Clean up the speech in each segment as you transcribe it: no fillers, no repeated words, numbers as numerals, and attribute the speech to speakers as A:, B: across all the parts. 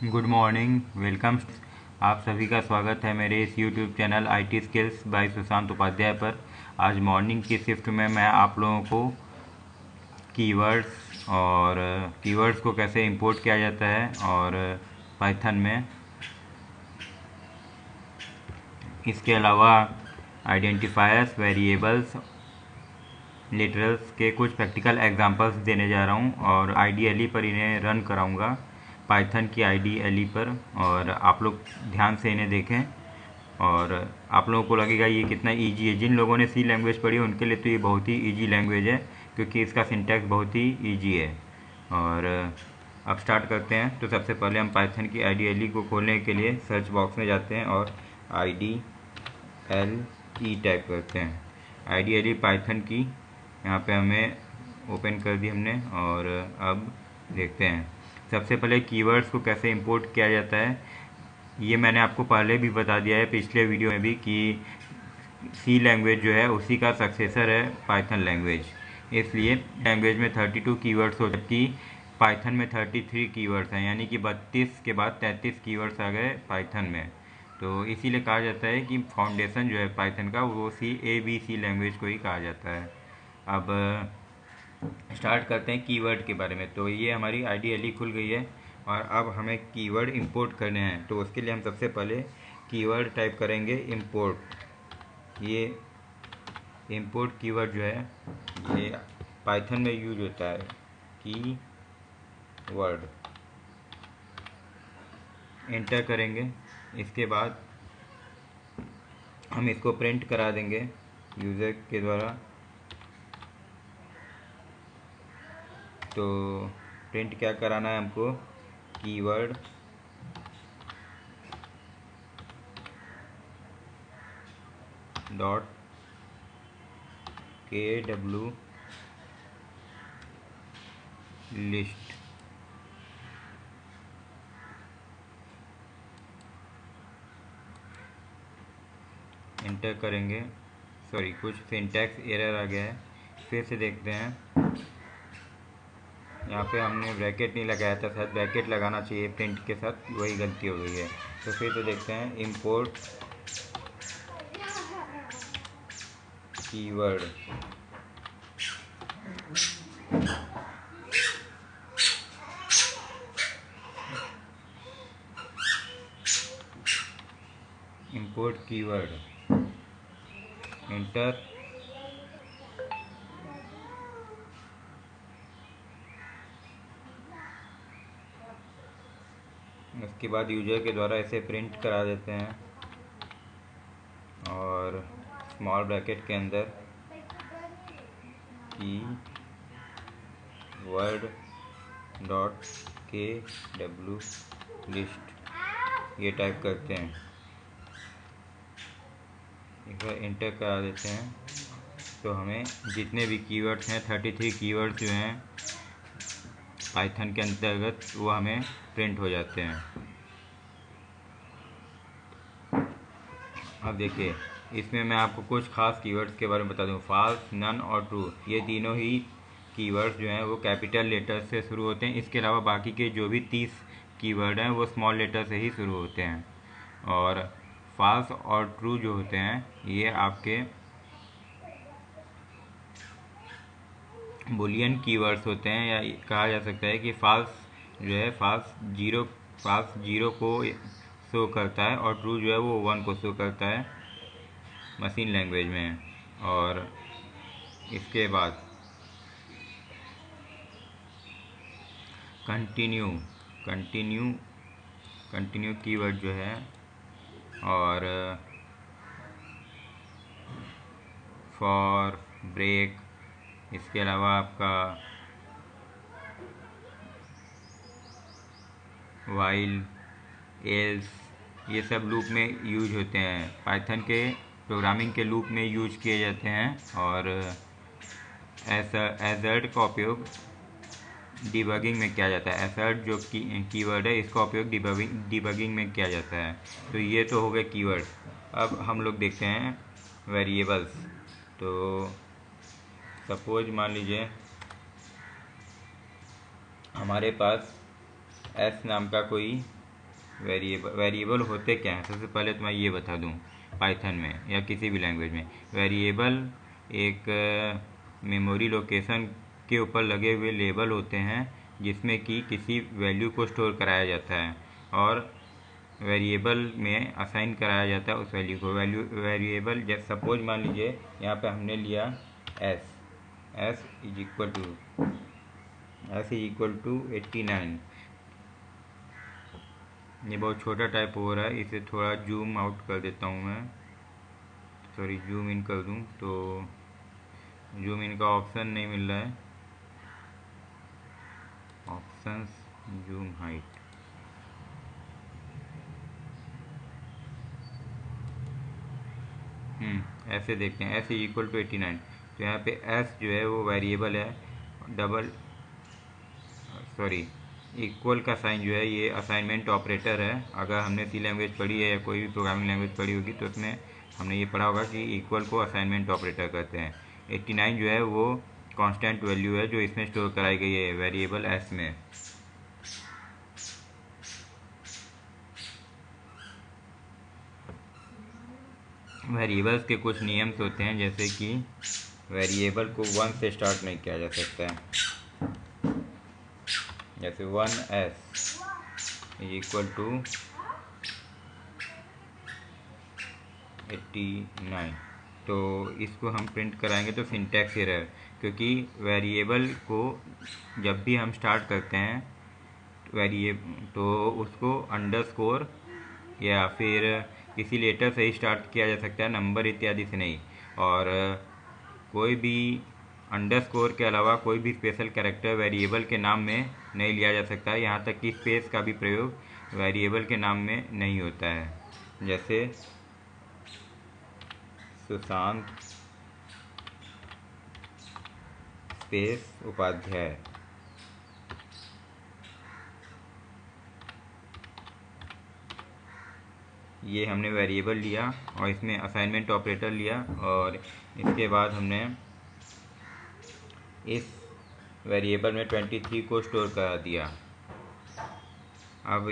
A: Good morning, welcome. आप सभी का स्वागत है मेरे इस YouTube channel IT skills by Sushant Upadhyay पर। आज मॉर्निंग की शिफ्ट में मैं आप लोगों को कीवर्ड्स और कीवर्ड्स को कैसे इंपोर्ट किया जाता है और पाइथन में, इसके अलावा आइडेंटिफायर्स, वेरिएबल्स, लिटरल्स के कुछ प्रैक्टिकल एग्जांपल्स देने जा रहा हूँ और IDLE पर इन्हें रन कराऊंगा, पाइथन की IDLE पर। और आप लोग ध्यान से इन्हें देखें और आप लोगों को लगेगा ये कितना इजी है। जिन लोगों ने सी लैंग्वेज पढ़ी उनके लिए तो ये बहुत ही इजी लैंग्वेज है, क्योंकि इसका सिंटैक्स बहुत ही इजी है। और अब स्टार्ट करते हैं। तो सबसे पहले हम पाइथन की IDLE को खोलने के लिए सर्च बॉक्स में जाते हैं और IDLE टाइप करते हैं। IDLE पाइथन की यहाँ पे हमें ओपन कर दी हमने। और अब देखते हैं सबसे पहले कीवर्ड्स को कैसे इंपोर्ट किया जाता है। ये मैंने आपको पहले भी बता दिया है पिछले वीडियो में भी कि सी लैंग्वेज जो है उसी का सक्सेसर है पाइथन लैंग्वेज। इसलिए लैंग्वेज में 32 कीवर्ड्स हो, जबकि पाइथन में 33 कीवर्ड्स हैं, यानी कि 32 के बाद 33 कीवर्ड्स आ गए पाइथन में। तो इसीलिए कहा जाता है कि फाउंडेशन जो है पाइथन का वो ABC लैंग्वेज को ही कहा जाता है। अब स्टार्ट करते हैं कीवर्ड के बारे में। तो ये हमारी IDLE खुल गई है और अब हमें कीवर्ड इंपोर्ट करने हैं। तो उसके लिए हम सबसे पहले कीवर्ड टाइप करेंगे इंपोर्ट। ये इंपोर्ट कीवर्ड जो है ये पाइथन में यूज होता है, कीवर्ड। एंटर करेंगे, इसके बाद हम इसको प्रिंट करा देंगे यूज़र के द्वारा। तो प्रिंट क्या कराना है हमको, keyword dot KW list. Enter करेंगे। सॉरी, कुछ सिंटैक्स एरर आ गया है, फिर से देखते हैं। यहाँ पे हमने ब्रैकेट नहीं लगाया था, शायद ब्रैकेट लगाना चाहिए प्रिंट के साथ, वही गलती हो गई है। तो फिर से देखते हैं, import keyword. Import keyword, enter. उसके बाद यूजर के द्वारा इसे प्रिंट करा देते हैं और स्मॉल ब्रैकेट के अंदर कीवर्ड डॉट KW लिस्ट ये टाइप करते हैं। एक बार एंटर करा देते हैं तो हमें जितने भी कीवर्ड्स हैं, 33 कीवर्ड्स जो हैं पाइथन के अंतर्गत, वो हमें प्रिंट हो जाते हैं। अब देखिए, इसमें मैं आपको कुछ खास कीवर्ड्स के बारे में बता दूं। फॉल्स, नन और ट्रू, ये तीनों ही कीवर्ड्स जो हैं वो कैपिटल लेटर से शुरू होते हैं। इसके अलावा बाकी के जो भी 30 कीवर्ड हैं वो स्मॉल लेटर से ही शुरू होते हैं। और फॉल्स और ट्रू जो होते हैं ये आपके बुलियन कीवर्ड्स होते हैं, या कहा जा सकता है कि फॉल्स जो है फॉल्स जीरो को शो करता है और ट्रू जो है वो 1 को शो करता है मशीन लैंग्वेज में। और इसके बाद कंटिन्यू कंटिन्यू कंटिन्यू कीवर्ड जो है, और फॉर, ब्रेक, इसके अलावा आपका वाइल, एल्स, ये सब लूप में यूज होते हैं, पाइथन के प्रोग्रामिंग के लूप में यूज किए जाते हैं। और एसर्ट का उपयोग डिबगिंग में किया जाता है। एसर्ट जो कीवर्ड है इसका उपयोग डिबगिंग में किया जाता है। तो ये तो हो गए कीवर्ड। अब हम लोग देखते हैं वेरिएबल्स। तो सपोज मान लीजिए हमारे पास S नाम का कोई वेरिएबल होते क्या हैं? सबसे पहले तो मैं ये बता दूं, पाइथन में या किसी भी लैंग्वेज में वेरिएबल एक मेमोरी लोकेशन के ऊपर लगे हुए लेबल होते हैं जिसमें कि किसी वैल्यू को स्टोर कराया जाता है और वेरिएबल में असाइन कराया जाता है उस वैल्यू को। वेरिएबल जैसे सपोज मान लीजिए यहाँ पे हमने लिया S, S is equal to 89। ये बहुत छोटा टाइप हो रहा है, इसे थोड़ा जूम आउट कर देता हूँ मैं, सॉरी जूम इन कर दूँ तो जूम इन का ऑप्शन नहीं मिल रहा है, ऑप्शंस जूम हाइट। ऐसे देखते हैं, एस इज इक्वल टू 89। तो यहाँ पे एस जो है वो वेरिएबल है, डबल सॉरी इक्वल का साइन जो है ये असाइनमेंट ऑपरेटर है। अगर हमने सी लैंग्वेज पढ़ी है या कोई भी प्रोग्रामिंग लैंग्वेज पढ़ी होगी तो उसमें हमने ये पढ़ा होगा कि इक्वल को असाइनमेंट ऑपरेटर कहते हैं। 89 जो है वो कांस्टेंट वैल्यू है जो इसमें स्टोर कराई गई है वेरिएबल एस में। वेरिएबल्स के कुछ नियम्स होते हैं, जैसे कि वेरिएबल को 1 से स्टार्ट नहीं किया जा सकता है, जैसे 1s इज इक्वल टू 89। तो इसको हम प्रिंट कराएंगे तो सिंटैक्स एरर, क्योंकि वेरिएबल को जब भी हम स्टार्ट करते हैं तो उसको अंडरस्कोर या फिर किसी लेटर से ही स्टार्ट किया जा सकता है, नंबर इत्यादि से नहीं। और कोई भी अंडरस्कोर के अलावा कोई भी स्पेशल कैरेक्टर वेरिएबल के नाम में नहीं लिया जा सकता है, यहाँ तक कि स्पेस का भी प्रयोग वेरिएबल के नाम में नहीं होता है। जैसे सुशांत स्पेस उपाध्याय, ये हमने वेरिएबल लिया और इसमें असाइनमेंट ऑपरेटर लिया और इसके बाद हमने इस वेरिएबल में 23 को स्टोर करा दिया। अब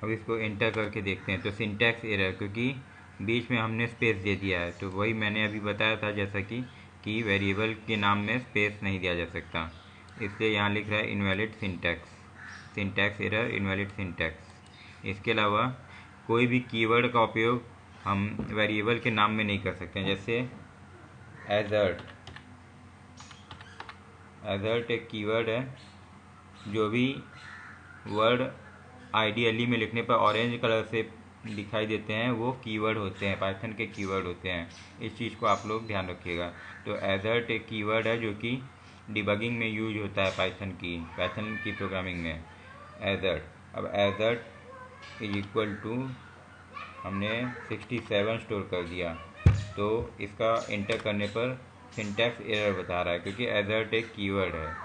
A: इसको एंटर करके देखते हैं तो सिंटैक्स एरर, क्योंकि बीच में हमने स्पेस दे दिया है। तो वही मैंने अभी बताया था जैसा कि वेरिएबल के नाम में स्पेस नहीं दिया जा सकता, इसलिए यहाँ लिख रहा है invalid syntax, syntax error, invalid syntax. इसके अलावा कोई भी कीवर्ड का उपयोग हम वेरिएबल के नाम में नहीं कर सकते हैं, जैसे एजर्ट। एजर्ट एक कीवर्ड है, जो भी वर्ड आइडियली में लिखने पर ऑरेंज कलर से दिखाई देते हैं वो कीवर्ड होते हैं, पाइथन के कीवर्ड होते हैं। इस चीज़ को आप लोग ध्यान रखिएगा। तो एजर्ट एक कीवर्ड है जो कि डिबगिंग में यूज होता है पाइथन की प्रोग्रामिंग में, एजर्ट। अब एजर्ट इज इक्वल टू हमने 67 स्टोर कर दिया, तो इसका एंटर करने पर सिंटैक्स एरर बता रहा है, क्योंकि एजर्ट एक कीवर्ड है।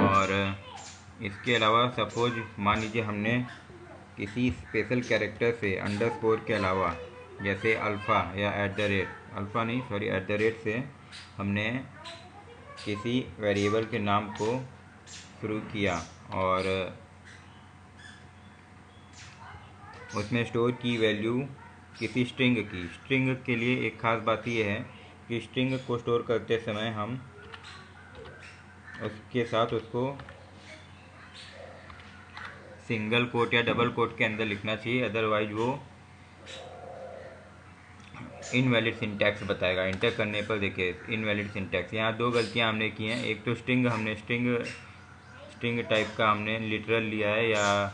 A: और इसके अलावा सपोज मान लीजिए हमने किसी स्पेशल कैरेक्टर से अंडरस्कोर के अलावा, जैसे अल्फ़ा या एट द रेट से हमने किसी वेरिएबल के नाम को शुरू किया और उसमें स्टोर की वैल्यू किसी स्ट्रिंग के लिए एक ख़ास बात यह है कि स्ट्रिंग को स्टोर करते समय हम उसके साथ उसको सिंगल कोट या डबल कोट के अंदर लिखना चाहिए, अदरवाइज वो इनवैलिड सिंटैक्स बताएगा। इंटर करने पर देखिए इनवैलिड सिंटैक्स। यहाँ दो गलतियाँ हमने की हैं, एक तो स्ट्रिंग टाइप का हमने लिटरल लिया है या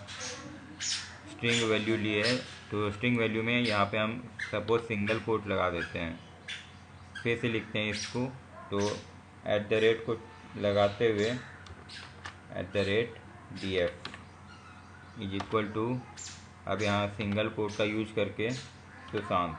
A: स्ट्रिंग वैल्यू ली है, तो स्ट्रिंग वैल्यू में यहाँ पे हम सपोज सिंगल कोट लगा देते हैं, फिर से लिखते हैं इसको, तो एट द रेट को लगाते हुए @df इज इक्वल टू, अब यहाँ सिंगल कोट का यूज करके सुशांत।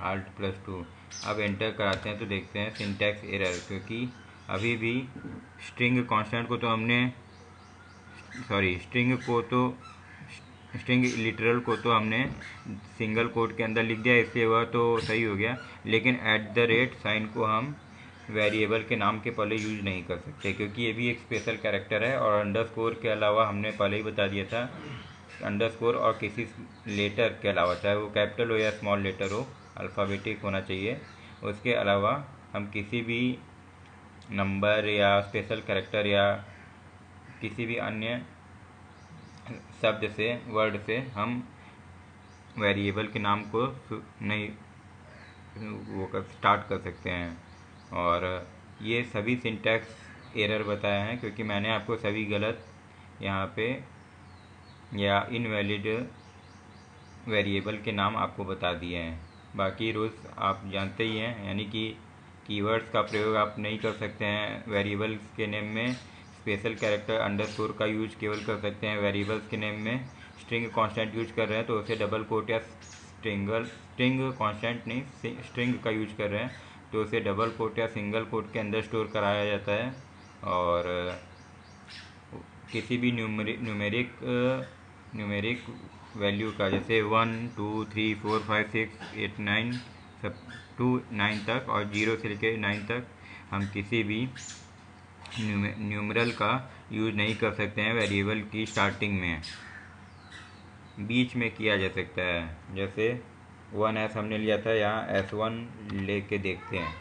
A: Alt+2। अब एंटर कराते हैं तो देखते हैं सिंटैक्स एरर, क्योंकि अभी भी स्ट्रिंग कांस्टेंट को तो हमने स्ट्रिंग लिटरल को तो हमने सिंगल कोट के अंदर लिख दिया, इसलिए वह तो सही हो गया, लेकिन @ साइन को हम वेरिएबल के नाम के पहले यूज नहीं कर सकते, क्योंकि ये भी एक स्पेशल कैरेक्टर है। और अंडरस्कोर के अलावा हमने पहले ही बता दिया था, अंडरस्कोर और किसी लेटर के अलावा, चाहे वो कैपिटल हो या स्मॉल लेटर हो, अल्फ़ाबेटिक होना चाहिए, उसके अलावा हम किसी भी नंबर या स्पेशल कैरेक्टर या किसी भी अन्य शब्द से, वर्ड से हम वेरिएबल के नाम को नहीं स्टार्ट कर सकते हैं। और ये सभी सिंटैक्स एरर बताए हैं, क्योंकि मैंने आपको सभी गलत यहाँ पे या इनवैलिड वेरिएबल के नाम आपको बता दिए हैं। बाकी रूल्स आप जानते ही हैं, यानी कि कीवर्ड्स का प्रयोग आप नहीं कर सकते हैं वेरिएबल्स के नेम में, स्पेशल कैरेक्टर अंडरस्कोर का यूज केवल कर सकते हैं वेरिएबल्स के नेम में। स्ट्रिंग कांस्टेंट यूज कर रहे हैं तो उसे डबल कोट या स्ट्रिंग कांस्टेंट नहीं, स्ट्रिंग का यूज कर रहे हैं तो उसे डबल कोट या सिंगल कोट के अंदर स्टोर कराया जाता है। और किसी भी न्यूमेरिक वैल्यू का, जैसे 1 2 3 4 5 6 8 9 सब 2 9 तक और 0 से लेकर 9 तक हम किसी भी न्यूमरल का यूज नहीं कर सकते हैं वेरिएबल की स्टार्टिंग में, बीच में किया जा सकता है। जैसे 1s हमने लिया था, यहाँ s1 लेके देखते हैं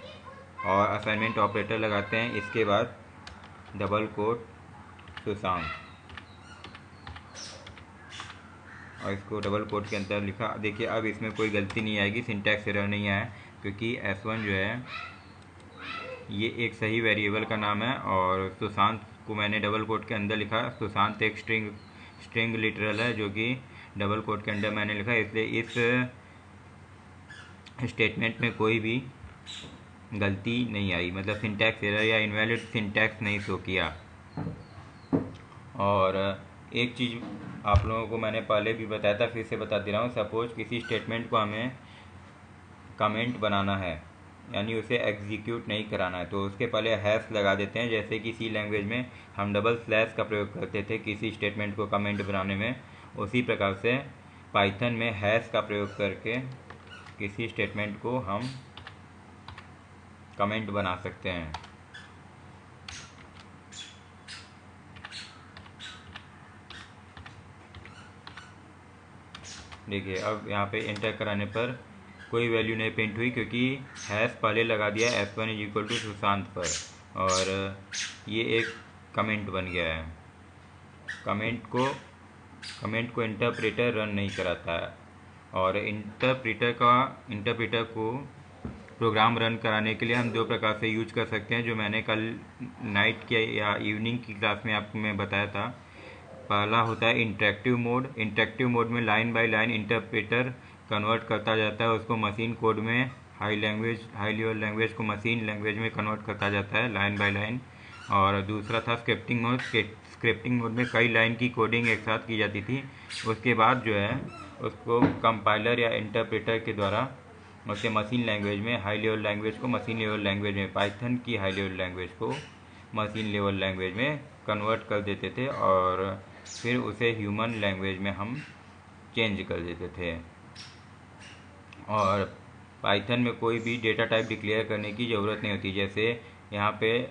A: और असाइनमेंट ऑपरेटर लगाते हैं, इसके बाद डबल कोट सुशांत, और इसको डबल कोट के अंदर लिखा। देखिए अब इसमें कोई गलती नहीं आएगी, सिंटैक्स एरर नहीं आया, क्योंकि s1 जो है ये एक सही वेरिएबल का नाम है और सुशांत को मैंने डबल कोट के अंदर लिखा। सुशांत एक स्ट्रिंग लिटरल है जो कि डबल कोट के अंदर मैंने लिखा, इसलिए इस स्टेटमेंट में कोई भी गलती नहीं आई, मतलब सिंटैक्स एरर या इनवैलिड सिंटैक्स नहीं शो किया। और एक चीज़ आप लोगों को मैंने पहले भी बताया था, फिर से बता दे रहा हूँ। सपोज किसी स्टेटमेंट को हमें कमेंट बनाना है, यानी उसे एग्जीक्यूट नहीं कराना है, तो उसके पहले हैश लगा देते हैं, जैसे कि सी लैंग्वेज में हम डबल स्लैश का प्रयोग करते थे किसी स्टेटमेंट को कमेंट बनाने में, उसी प्रकार से पाइथन में हैश का प्रयोग करके किसी स्टेटमेंट को हम कमेंट बना सकते हैं। देखिए अब यहाँ पे एंटर कराने पर कोई वैल्यू नहीं प्रिंट हुई, क्योंकि हैश पहले लगा दिया s1 = सुशांत पर, और ये एक कमेंट बन गया है। कमेंट को इंटरप्रेटर रन नहीं कराता है, और इंटरप्रेटर को प्रोग्राम रन कराने के लिए हम दो प्रकार से यूज कर सकते हैं, जो मैंने कल नाइट के या इवनिंग की क्लास में आपको मैं बताया था। पहला होता है इंटरेक्टिव मोड। इंटरेक्टिव मोड में line by line interpreter convert करता जाता है, उसको मशीन कोड में हाई लेवल लैंग्वेज को मशीन लैंग्वेज में कन्वर्ट करता जाता है लाइन बाय लाइन। और दूसरा था स्क्रिप्टिंग मोड। स्क्रिप्टिंग मोड में कई लाइन की कोडिंग एक साथ की जाती थी, उसके बाद जो है उसको कंपाइलर या इंटरप्रेटर के द्वारा उसे मशीन लैंग्वेज में, हाई लेवल लैंग्वेज को मशीन लेवल लैंग्वेज में, पाइथन की हाई लेवल लैंग्वेज को मशीन लेवल लैंग्वेज में कन्वर्ट कर देते थे, और फिर उसे ह्यूमन लैंग्वेज में हम चेंज कर देते थे। और पाइथन में कोई भी डेटा टाइप डिक्लेयर करने की ज़रूरत नहीं होती, जैसे यहाँ पे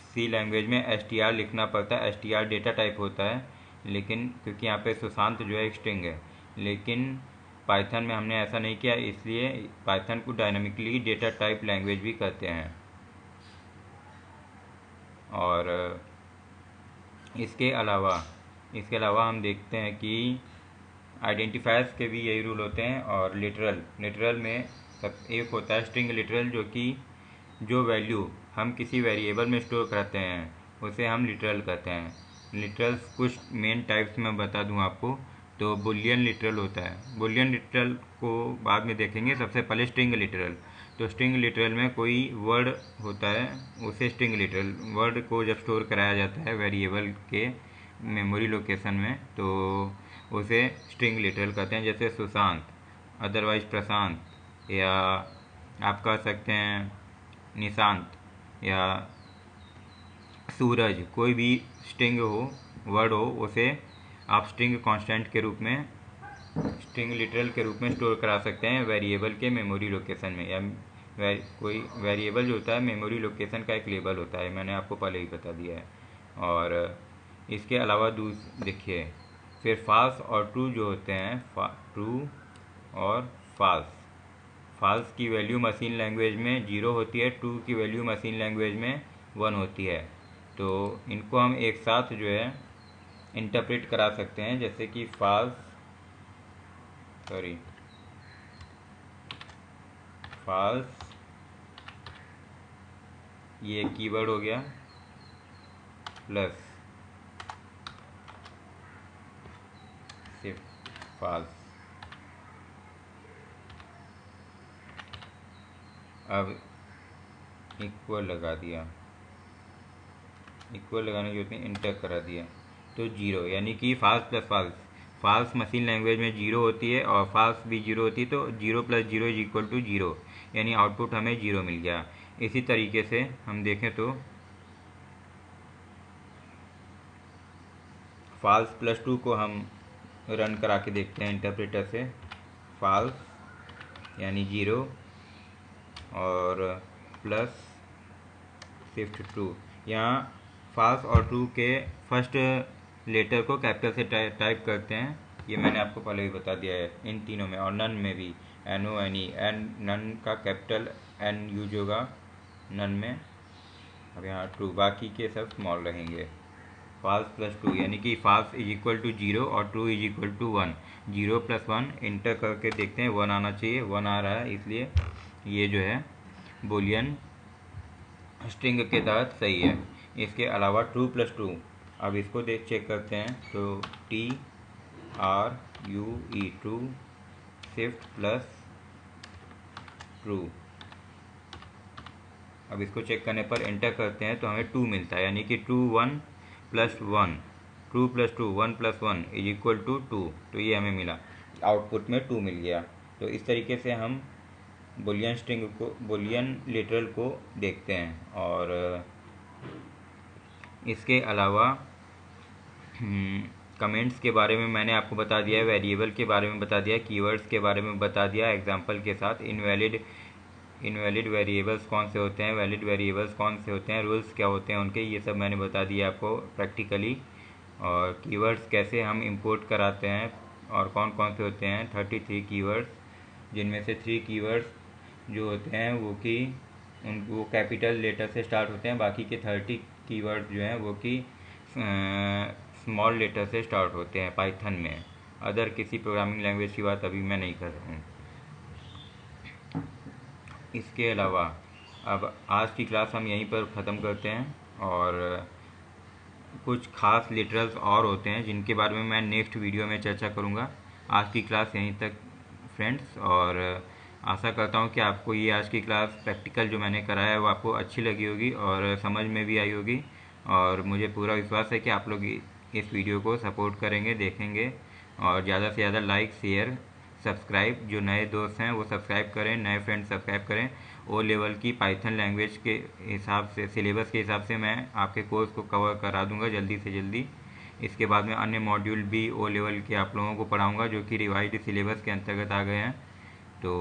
A: सी लैंग्वेज में str लिखना पड़ता है, str डेटा टाइप होता है, लेकिन क्योंकि यहाँ पे सुशांत जो है एक स्ट्रिंग है, लेकिन पाइथन में हमने ऐसा नहीं किया, इसलिए पाइथन को डायनामिकली डेटा टाइप लैंग्वेज भी कहते हैं। और इसके अलावा हम देखते हैं कि आइडेंटिफायर्स के भी यही रूल होते हैं। और लिटरल में सब एक होता है स्ट्रिंग लिटरल, जो कि जो वैल्यू हम किसी वेरिएबल में स्टोर करते हैं उसे हम लिटरल कहते हैं। लिटरल्स कुछ मेन टाइप्स में बता दूं आपको, तो बुलियन लिटरल होता है। बुलियन लिटरल को बाद में देखेंगे, सबसे पहले स्ट्रिंग लिटरल। तो स्ट्रिंग लिटरल में कोई वर्ड होता है, उसे स्ट्रिंग लिटरल वर्ड को जब स्टोर कराया जाता है वेरिएबल के मेमोरी लोकेशन में, तो उसे स्ट्रिंग लिटरल कहते हैं। जैसे सुशांत, अदरवाइज प्रशांत, या आप कह सकते हैं निशांत या सूरज, कोई भी स्ट्रिंग हो, वर्ड हो, उसे आप स्ट्रिंग कांस्टेंट के रूप में, स्ट्रिंग लिटरल के रूप में स्टोर करा सकते हैं वेरिएबल के मेमोरी लोकेशन में। या कोई वेरिएबल जो होता है मेमोरी लोकेशन का एक लेबल होता है, मैंने आपको पहले ही बता दिया है। और इसके अलावा देखिए फिर फॉल्स और ट्रू जो होते हैं, ट्रू और फॉल्स। फॉल्स की वैल्यू मशीन लैंग्वेज में 0 होती है, ट्रू की वैल्यू मशीन लैंग्वेज में 1 होती है। तो इनको हम एक साथ जो है इंटरप्रेट करा सकते हैं, जैसे कि फॉल्स ये कीवर्ड हो गया, प्लस सिर्फ फॉल्स। अब इक्वल लगा दिया, इक्वल लगाने की जरूरत नहीं, इंटर करा दिया तो 0, यानी कि false plus false. False machine language में 0 होती है और फॉल्स भी 0 होती है, तो 0 + 0 = 0, यानी आउटपुट हमें 0 मिल गया। इसी तरीके से हम देखें तो फॉल्स प्लस 2 को हम रन करा के देखते हैं इंटरप्रेटर से। फॉल्स यानी 0 और प्लस शिफ्ट 2। यहाँ फॉल्स और ट्रू के फर्स्ट लेटर को कैपिटल से टाइप करते हैं, ये मैंने आपको पहले भी बता दिया है इन तीनों में। और नन में भी NONE, नन का कैपिटल N यूज होगा नन में। अब यहाँ ट्रू, बाकी के सब स्मॉल रहेंगे। फॉल्स प्लस 2 यानी कि फॉल्स = 0 और ट्रू = 1। 0 + 1 इंटर करके देखते हैं, 1 आना चाहिए, 1 आ रहा है, इसलिए ये जो है बूलियन स्ट्रिंग के तहत सही है। इसके अलावा ट्रू + 2, अब इसको चेक करते हैं, तो TRUE true, shift plus true. अब इसको चेक करने पर एंटर करते हैं तो हमें 2 मिलता है, यानी कि ट्रू 1 + 1, ट्रू + 2 1 + 1 = 2। तो ये हमें मिला, आउटपुट में 2 मिल गया। तो इस तरीके से हम बुलियन स्ट्रिंग को, बुलियन लिटरल को देखते हैं। और इसके अलावा कमेंट्स के बारे में मैंने आपको बता दिया है, वेरिएबल के बारे में बता दिया, कीवर्ड्स के बारे में बता दिया एग्जांपल के साथ। इनवैलिड वेरिएबल्स कौन से होते हैं, वैलिड वेरिएबल्स कौन से होते हैं, रूल्स क्या होते हैं उनके, ये सब मैंने बता दिया आपको प्रैक्टिकली। और कीवर्ड्स कैसे हम इंपोर्ट कराते हैं और कौन कौन से होते हैं, 33 कीवर्ड्स, जिनमें से 3 कीवर्ड्स जो होते हैं वो कैपिटल लेटर से स्टार्ट होते हैं, बाकी के 30 कीवर्ड्स जो हैं वो कि स्मॉल लेटर से स्टार्ट होते हैं पाइथन में। अदर किसी प्रोग्रामिंग लैंग्वेज की बात अभी मैं नहीं कर रहा हूँ। इसके अलावा अब आज की क्लास हम यहीं पर ख़त्म करते हैं, और कुछ खास लिटरल्स और होते हैं जिनके बारे में मैं नेक्स्ट वीडियो में चर्चा करूँगा। आज की क्लास यहीं तक फ्रेंड्स, और आशा करता हूँ कि आपको ये आज की क्लास प्रैक्टिकल जो मैंने कराया है वो आपको अच्छी लगी होगी और समझ में भी आई होगी। और मुझे पूरा विश्वास है कि आप लोग इस वीडियो को सपोर्ट करेंगे, देखेंगे, और ज़्यादा से ज़्यादा लाइक, शेयर, सब्सक्राइब, जो नए दोस्त हैं वो सब्सक्राइब करें, नए फ्रेंड सब्सक्राइब करें। ओ लेवल की पाइथन लैंग्वेज के हिसाब से, सिलेबस के हिसाब से मैं आपके कोर्स को कवर करा दूंगा जल्दी से जल्दी। इसके बाद में अन्य मॉड्यूल भी ओ लेवल के आप लोगों को पढ़ाऊंगा जो कि रिवाइज्ड सिलेबस के अंतर्गत आ गए हैं। तो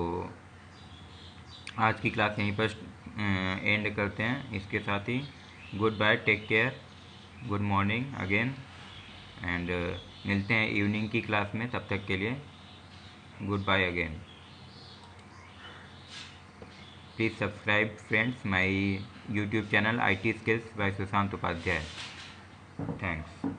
A: आज की क्लास यहीं पर एंड करते हैं। इसके साथ ही good bye, take care, good morning again, and मिलते हैं इवनिंग की क्लास में। तब तक के लिए goodbye again. Please subscribe friends my YouTube channel IT Skills by Sushant Upadhyay. Thanks.